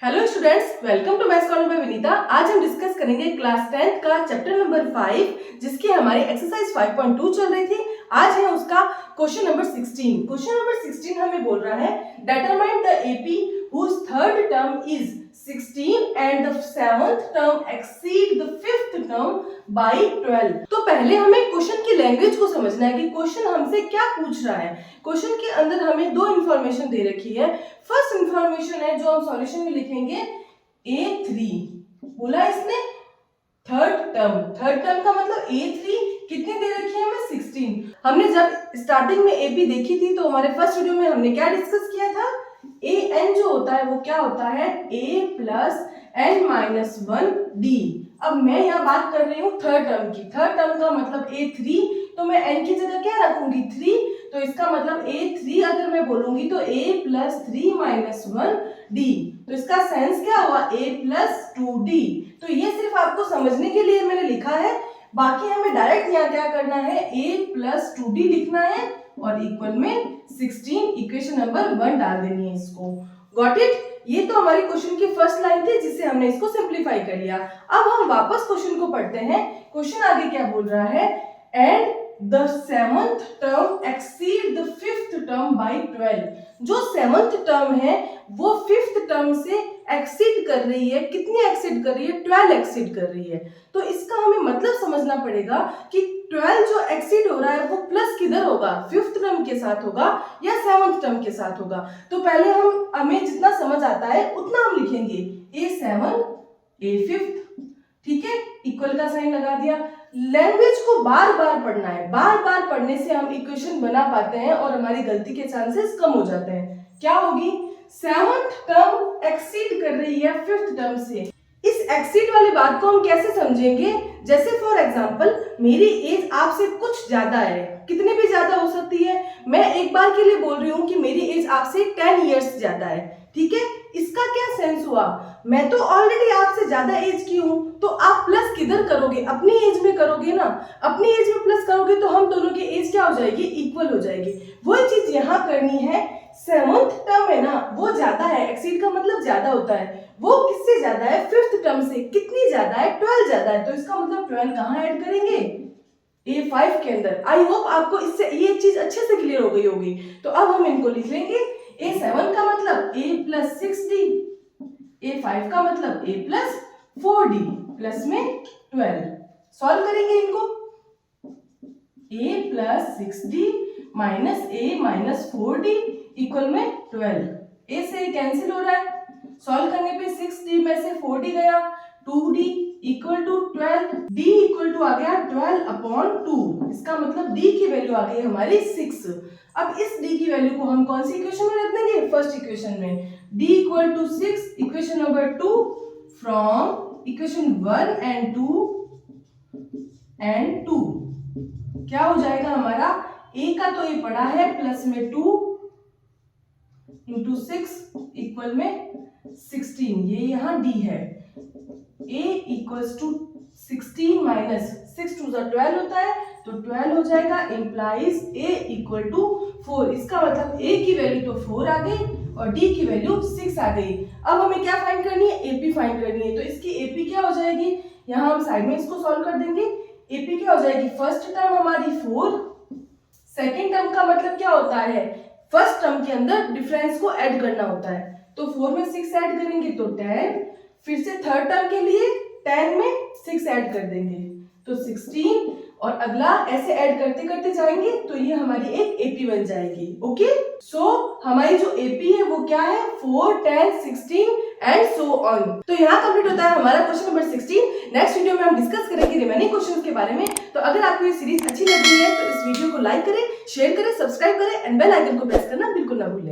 Hello students, welcome to maths corner by Vinita. आज हम discuss करेंगे क्लास 10 का चैप्टर नंबर 5 जिसकी हमारी एक्सरसाइज 5.2 चल रही थी। आज है उसका क्वेश्चन नंबर 16। क्वेश्चन नंबर 16 हमें बोल रहा है determine the AP whose third term is 16 and the seventh term exceed the fifth term by 12। तो पहले हमें क्वेश्चन की लैंग्वेज को समझना है कि क्वेश्चन हमसे क्या पूछ रहा है। क्वेश्चन के अंदर हमें दो इंफॉर्मेशन दे रखी है। फर्स्ट इंफॉर्मेशन है जो हम सॉल्यूशन में लिखेंगे A3, बोला इसने थर्ड टर्म का मतलब A3 कितनी दे रखी है हमें 16। हमने जब स्टार्टिंग में AP देखी थी तो हमारे फर्स्ट वीडियो में हमने क्या डिस्कस किया था, AN जो होता है वो क्या होता है A प्लस n-1D। अब मैं यहाँ बात कर रही हूँ थर्ड टर्म की। थर्ड टर्म का मतलब A3, तो मैं n की जगह क्या रखूंगी 3, तो इसका मतलब A3 अगर मैं बोलूंगी तो A प्लस 3-1D। तो इसका सेंस क्या हुआ A प्लस 2D। तो ये सिर्फ आपको समझने के लिए मैंने लिखा है, बाकी हमें डायरेक्ट यहाँ क्या करना है A प्लस 2D लिखना है और इक्वल में 16 इक्वेशन नंबर 1 डाल देनी है इसको। Got it. ये तो हमारी क्वेश्चन की फर्स्ट लाइन थी जिससे हमने इसको सिंप्लीफाई कर लिया। अब हम वापस क्वेश्चन को पढ़ते हैं। क्वेश्चन आगे क्या बोल रहा है, and the seventh term exceed the fifth term by 12। जो सेवंथ टर्म है वो फिफ्थ टर्म से एक्सीड कर रही है। कितनी एक्सीड कर रही है 12 एक्सीड कर रही है। तो इसका हमें मतलब समझना पड़ेगा कि 12 जो एक्सीड हो रहा है वो प्लस किधर होगा, फिफ्थ टर्म के साथ होगा या सेवंथ टर्म के साथ होगा। तो पहले हमें जितना समझ आता है उतना हम लिखेंगे A7 A5, ठीक है, इक्वल का साइन लगा दिया। लैंग्वेज को बार बार पढ़ना है, बार बार पढ़ने से हम इक्वेशन बना पाते हैं और हमारी गलती के चांसेस कम हो जाते हैं। क्या होगी, सेवंथ टर्म एक्सीड कर रही है फिफ्थ टर्म से। इस एक्सीड वाली बात को हम कैसे समझेंगे, जैसे फॉर एग्जांपल मेरी एज आपसे कुछ ज्यादा है, कितनी भी ज्यादा हो सकती है। मैं एक बार के लिए बोल रही हूँ कि मेरी एज आपसे 10 इयर्स ज्यादा है, ठीक है। इसका क्या सेंस हुआ, मैं तो ऑलरेडी आपसे ज्यादा एज की हूं, तो आप प्लस किधर करोगे, अपनी एज में करोगे ना। अपनी एज में प्लस करोगे तो हम दोनों की एज क्या हो जाएगी, इक्वल हो जाएगी। वही चीज यहाँ करनी है। सेवंथ टर्म है ना वो ज्यादा है, एक्सीड का मतलब ज्यादा होता है, वो किससे ज्यादा है, फिफ्थ टर्म से। कितनी ज्यादा है, 12 ज्यादा है। तो इसका मतलब 12 कहाँ ऐड करेंगे, A5 के अंदर। आई होप आपको इससे ये चीज अच्छे से क्लियर हो गई होगी। तो अब हम इनको लिख लेंगे। A7 का मतलब A प्लस 6D, A5 का मतलब A प्लस 4D प्लस में 12। सॉल्व करेंगे इनको, A plus 6D minus A minus 4D equal में 12। A से कैंसिल हो रहा है, सॉल्व करने पे 6D में से 4D गया, 2D equal to 12, D equal to आ गया 12/2। इसका मतलब D की वैल्यू आ गई हमारी 6। अब इस D की वैल्यू को हम कौन सी इक्वेशन में रख देंगे, फर्स्ट इक्वेशन में। D equal to 6 equation number 2 from equation 1 and 2 क्या हो जाएगा हमारा, A का तो ये पड़ा है प्लस में 2 इंटू 6 इक्वल में 16, ये यहाँ D है। A इक्वल्स टू 16 माइनस 6 2 12 होता है, तो 12 हो जाएगा, इंप्लाइज A इक्वल टू 4। इसका मतलब A की वैल्यू तो 4 आ गई और D की वैल्यू 6 आ गई। अब हमें क्या फाइंड करनी है, AP फाइंड करनी है। तो इसकी AP क्या हो जाएगी, यहाँ हम साइड में इसको सॉल्व कर देंगे। AP क्या हो जाएगी, फर्स्ट टर्म हमारी 4, सेकेंड टर्म का मतलब क्या होता है, फर्स्ट टर्म के अंदर डिफरेंस को ऐड करना होता है। तो 4 में 6 ऐड करेंगे तो 10, फिर से थर्ड टर्म के लिए 10 में 6 ऐड कर देंगे तो 16, और अगला ऐसे ऐड करते करते जाएंगे तो ये हमारी एक AP बन जाएगी। ओके, सो हमारी जो AP है वो क्या है, 4 10 16 एंड सो ऑन। तो यहाँ कंप्लीट होता है हमारा क्वेश्चन नंबर 16। नेक्स्ट वीडियो में हम डिस्कस करेंगे रिमेनिंग क्वेश्चंस के बारे में। तो अगर आपको ये सीरीज अच्छी लग रही है तो इस वीडियो को लाइक करें, शेयर करें, सब्सक्राइब करें एंड बेल आइकन को प्रेस करना बिल्कुल ना भूलें।